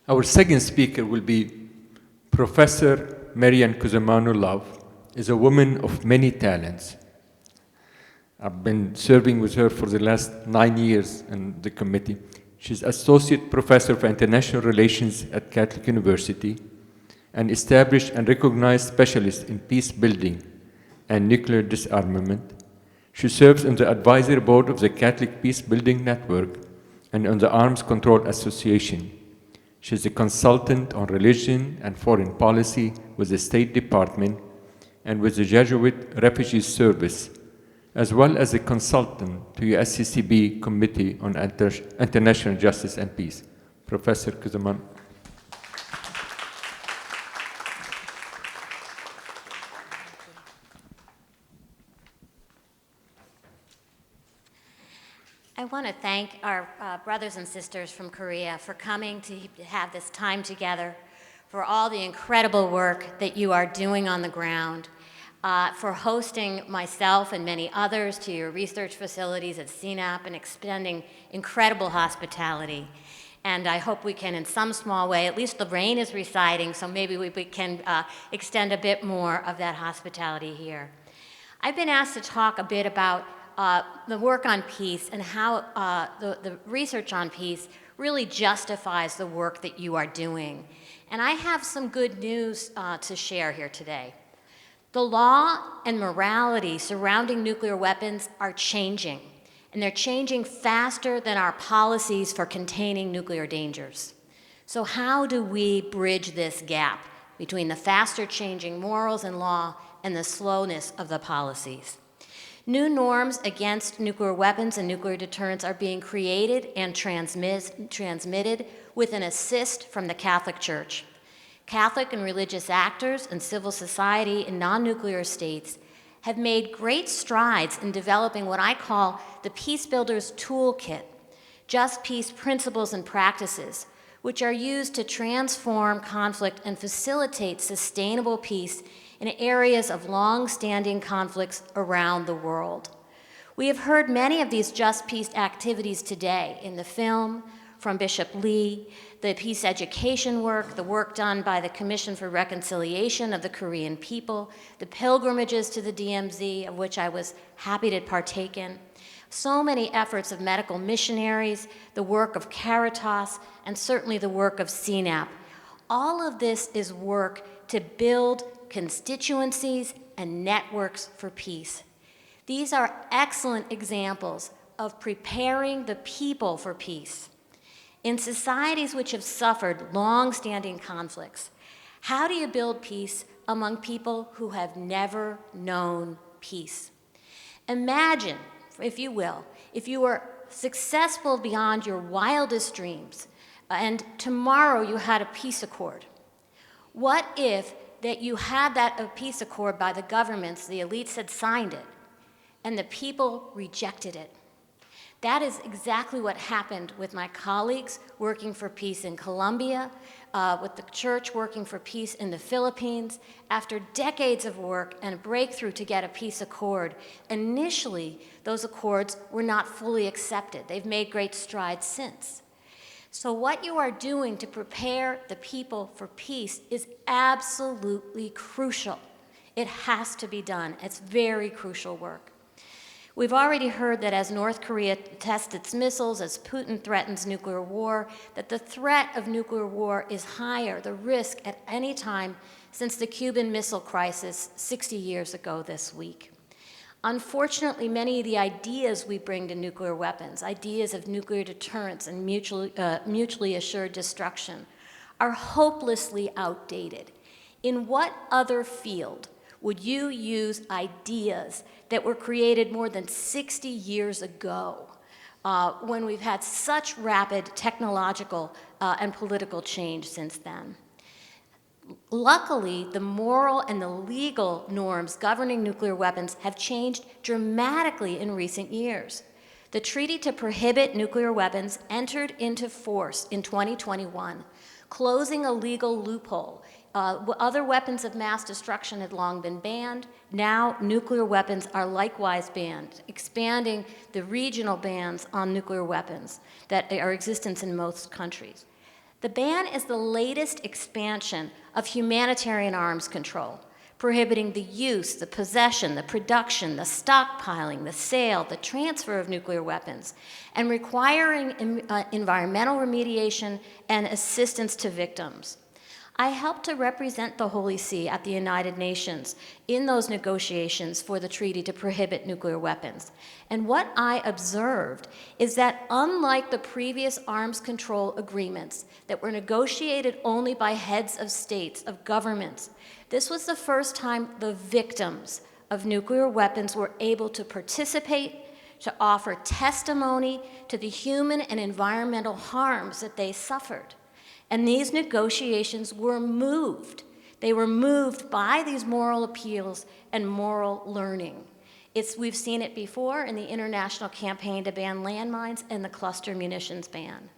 Our second speaker will be Professor Maryann Cusimano Love, is a woman of many talents. I've been serving with her for the last 9 years in the committee. She's Associate Professor for International Relations at Catholic University, an established and recognized specialist in peace building and nuclear disarmament. She serves on the advisory board of the Catholic Peace Building Network and on the Arms Control Association. She's a consultant on religion and foreign policy with the State Department and with the Jesuit Refugee Service, as well as a consultant to USCCB Committee on International Justice and Peace. Professor Cusimano. I want to thank our brothers and sisters from Korea for coming to have this time together, for all the incredible work that you are doing on the ground, for hosting myself and many others to your research facilities at CNAP and extending incredible hospitality. And I hope we can, in some small way, at least the rain is receding, so maybe we can extend a bit more of that hospitality here. I've been asked to talk a bit about the work on peace and how the research on peace really justifies the work that you are doing. And I have some good news to share here today. The law and morality surrounding nuclear weapons are changing, and they're changing faster than our policies for containing nuclear dangers. So how do we bridge this gap between the faster changing morals and law and the slowness of the policies? New norms against nuclear weapons and nuclear deterrence are being created and transmitted with an assist from the Catholic Church. Catholic and religious actors and civil society in non-nuclear states have made great strides in developing what I call the Peace Builders Toolkit, just peace principles and practices, which are used to transform conflict and facilitate sustainable peace in areas of long-standing conflicts around the world. We have heard many of these just peace activities today in the film, from Bishop Lee, the peace education work, the work done by the Commission for Reconciliation of the Korean people, the pilgrimages to the DMZ, of which I was happy to partake in, so many efforts of medical missionaries, the work of Caritas, and certainly the work of CNAP. All of this is work to build constituencies and networks for peace. These are excellent examples of preparing the people for peace. In societies which have suffered long-standing conflicts, how do you build peace among people who have never known peace? Imagine, if you will, if you were successful beyond your wildest dreams and tomorrow you had a peace accord. What if that you had that peace accord by the governments, the elites had signed it, and the people rejected it? That is exactly what happened with my colleagues working for peace in Colombia, with the church working for peace in the Philippines. After decades of work and a breakthrough to get a peace accord, initially those accords were not fully accepted. They've made great strides since. So what you are doing to prepare the people for peace is absolutely crucial. It has to be done. It's very crucial work. We've already heard that as North Korea tests its missiles, as Putin threatens nuclear war, that the threat of nuclear war is higher, the risk at any time since the Cuban Missile Crisis 60 years ago this week. Unfortunately, many of the ideas we bring to nuclear weapons, ideas of nuclear deterrence and mutually assured destruction, are hopelessly outdated. In what other field would you use ideas that were created more than 60 years ago, when we've had such rapid technological and political change since then? Luckily, the moral and the legal norms governing nuclear weapons have changed dramatically in recent years. The treaty to prohibit nuclear weapons entered into force in 2021, closing a legal loophole. Other weapons of mass destruction had long been banned. Now, nuclear weapons are likewise banned, expanding the regional bans on nuclear weapons that are in existence in most countries. The ban is the latest expansion of humanitarian arms control, prohibiting the use, the possession, the production, the stockpiling, the sale, the transfer of nuclear weapons, and requiring environmental remediation and assistance to victims. I helped to represent the Holy See at the United Nations in those negotiations for the treaty to prohibit nuclear weapons. And what I observed is that unlike the previous arms control agreements that were negotiated only by heads of states, of governments, this was the first time the victims of nuclear weapons were able to participate, to offer testimony to the human and environmental harms that they suffered. And these negotiations were moved. They were moved by these moral appeals and moral learning. We've seen it before in the international campaign to ban landmines and the cluster munitions ban.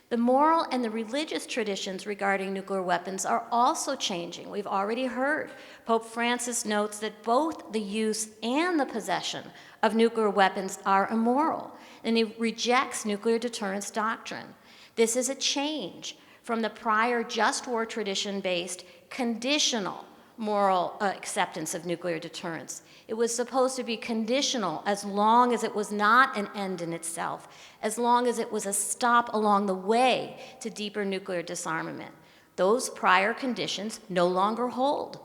The moral and the religious traditions regarding nuclear weapons are also changing. We've already heard Pope Francis notes that both the use and the possession of nuclear weapons are immoral, and he rejects nuclear deterrence doctrine. This is a change from the prior just war tradition-based conditional moral acceptance of nuclear deterrence. It was supposed to be conditional as long as it was not an end in itself, as long as it was a stop along the way to deeper nuclear disarmament. Those prior conditions no longer hold.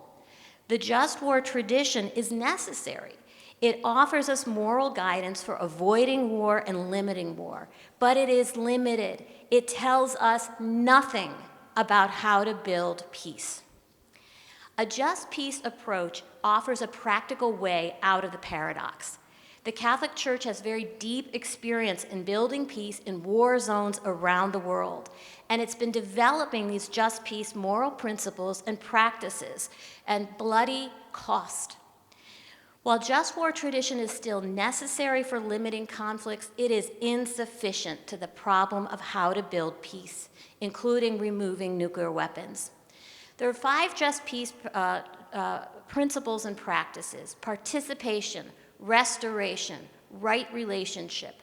The just war tradition is necessary. It offers us moral guidance for avoiding war and limiting war, but it is limited. It tells us nothing about how to build peace. A just peace approach offers a practical way out of the paradox. The Catholic Church has very deep experience in building peace in war zones around the world, and it's been developing these just peace moral principles and practices at bloody cost. While just war tradition is still necessary for limiting conflicts, it is insufficient to the problem of how to build peace, including removing nuclear weapons. There are 5 just peace principles and practices: participation, restoration, right relationship,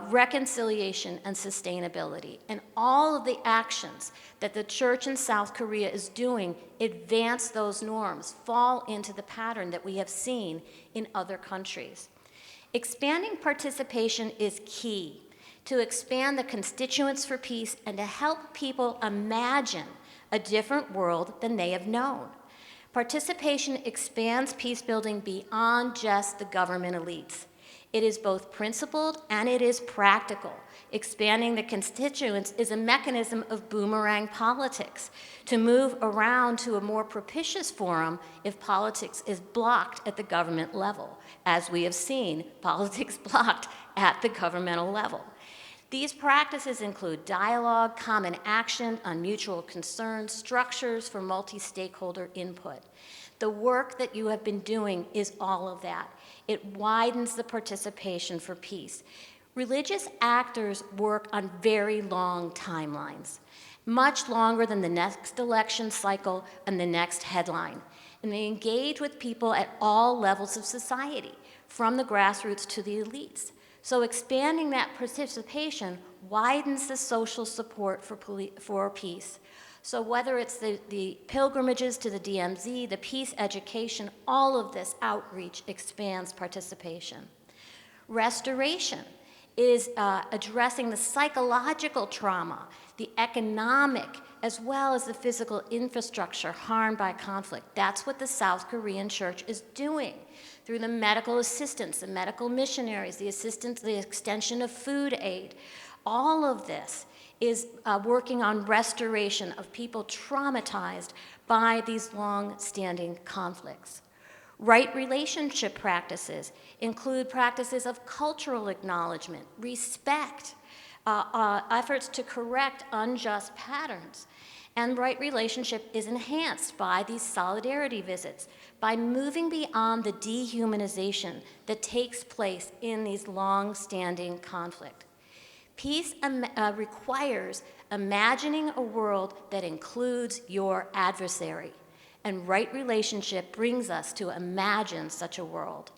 reconciliation, and sustainability. And all of the actions that the church in South Korea is doing advance those norms, fall into the pattern that we have seen in other countries. Expanding participation is key to expand the constituents for peace and to help people imagine a different world than they have known. Participation expands peace building beyond just the government elites. It is both principled and it is practical. Expanding the constituents is a mechanism of boomerang politics, to move around to a more propitious forum if politics is blocked at the government level, as we have seen politics blocked at the governmental level. These practices include dialogue, common action on mutual concerns, structures for multi-stakeholder input. The work that you have been doing is all of that. It widens the participation for peace. Religious actors work on very long timelines, much longer than the next election cycle and the next headline. And they engage with people at all levels of society, from the grassroots to the elites. So expanding that participation widens the social support for peace. So whether it's the pilgrimages to the DMZ, the peace education, all of this outreach expands participation. Restoration is addressing the psychological trauma, the economic, as well as the physical infrastructure harmed by conflict. That's what the South Korean Church is doing through the medical assistance, the medical missionaries, the assistance, the extension of food aid. All of this is working on restoration of people traumatized by these long-standing conflicts. Right relationship practices include practices of cultural acknowledgement, respect, efforts to correct unjust patterns. And right relationship is enhanced by these solidarity visits, by moving beyond the dehumanization that takes place in these long-standing conflicts. Peace requires imagining a world that includes your adversary, and right relationship brings us to imagine such a world.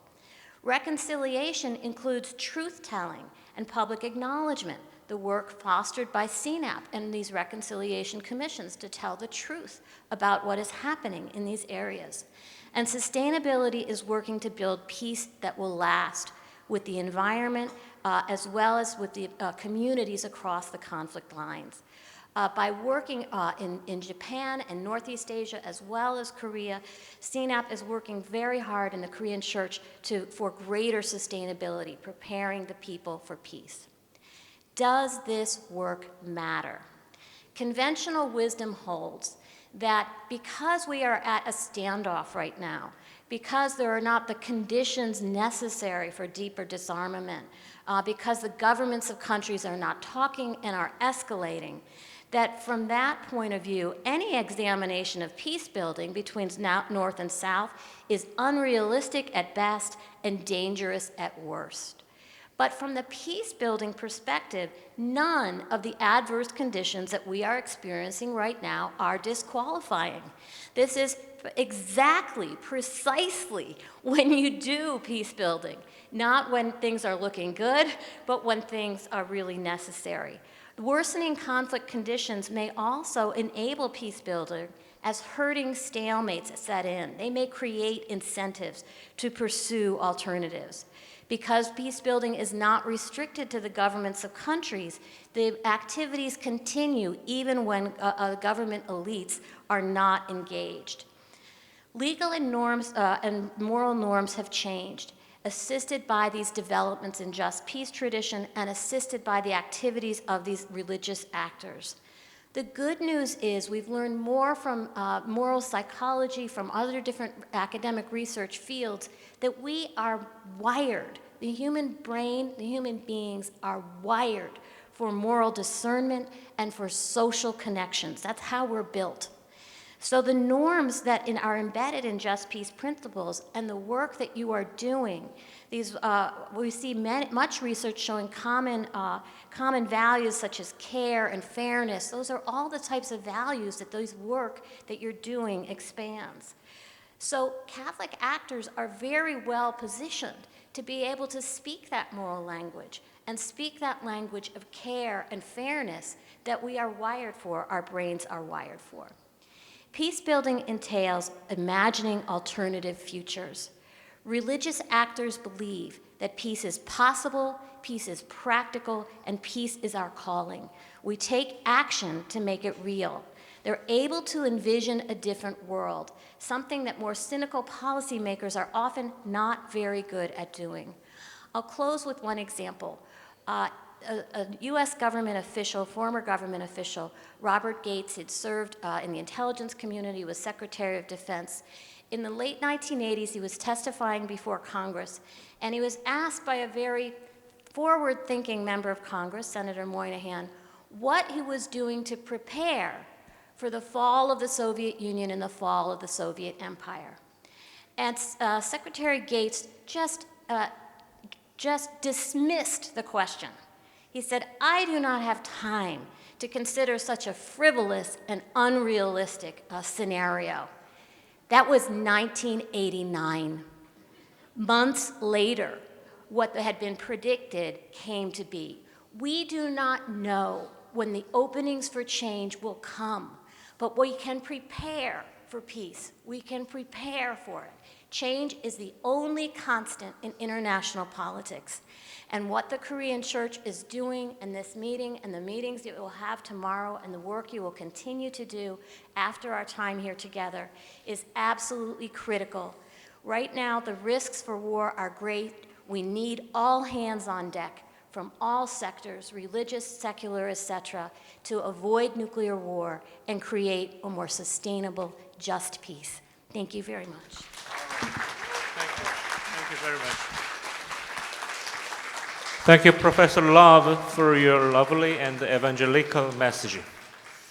Reconciliation includes truth-telling and public acknowledgement, the work fostered by CNAP and these reconciliation commissions to tell the truth about what is happening in these areas. And sustainability is working to build peace that will last with the environment as well as with the communities across the conflict lines. By working in Japan and Northeast Asia as well as Korea, CNAP is working very hard in the Korean Church for greater sustainability, preparing the people for peace. Does this work matter? Conventional wisdom holds that because we are at a standoff right now, because there are not the conditions necessary for deeper disarmament, because the governments of countries are not talking and are escalating, that from that point of view, any examination of peace building between North and South is unrealistic at best and dangerous at worst. But from the peace building perspective, none of the adverse conditions that we are experiencing right now are disqualifying. This is exactly, precisely when you do peace building, not when things are looking good, but when things are really necessary. Worsening conflict conditions may also enable peace building as hurting stalemates set in. They may create incentives to pursue alternatives. Because peace building is not restricted to the governments of countries, the activities continue even when government elites are not engaged. Legal and norms and moral norms have changed, assisted by these developments in just peace tradition and assisted by the activities of these religious actors. The good news is we've learned more from moral psychology, from other different academic research fields, that we are wired, the human brain, the human beings are wired for moral discernment and for social connections. That's how we're built. So the norms that are embedded in Just Peace principles and the work that you are doing, we see much research showing common values such as care and fairness. Those are all the types of values that those work that you're doing expands. So Catholic actors are very well positioned to be able to speak that moral language and speak that language of care and fairness that we are wired for, our brains are wired for. Peace building entails imagining alternative futures. Religious actors believe that peace is possible, peace is practical, and peace is our calling. We take action to make it real. They're able to envision a different world, something that more cynical policymakers are often not very good at doing. I'll close with one example. A U.S. government official, former government official, Robert Gates, had served in the intelligence community, was Secretary of Defense. In the late 1980s, he was testifying before Congress, and he was asked by a very forward-thinking member of Congress, Senator Moynihan, what he was doing to prepare for the fall of the Soviet Union and the fall of the Soviet Empire. And Secretary Gates just dismissed the question. He said, I do not have time to consider such a frivolous and unrealistic scenario. That was 1989. Months later, what had been predicted came to be. We do not know when the openings for change will come, but we can prepare for peace. We can prepare for it. Change is the only constant in international politics. And what the Korean Church is doing in this meeting and the meetings that we'll have tomorrow and the work you will continue to do after our time here together is absolutely critical. Right now, the risks for war are great. We need all hands on deck from all sectors, religious, secular, etc., to avoid nuclear war and create a more sustainable, just peace. Thank you very much. Thank you. Thank you very much. Thank you, Professor Love, for your lovely and evangelical message.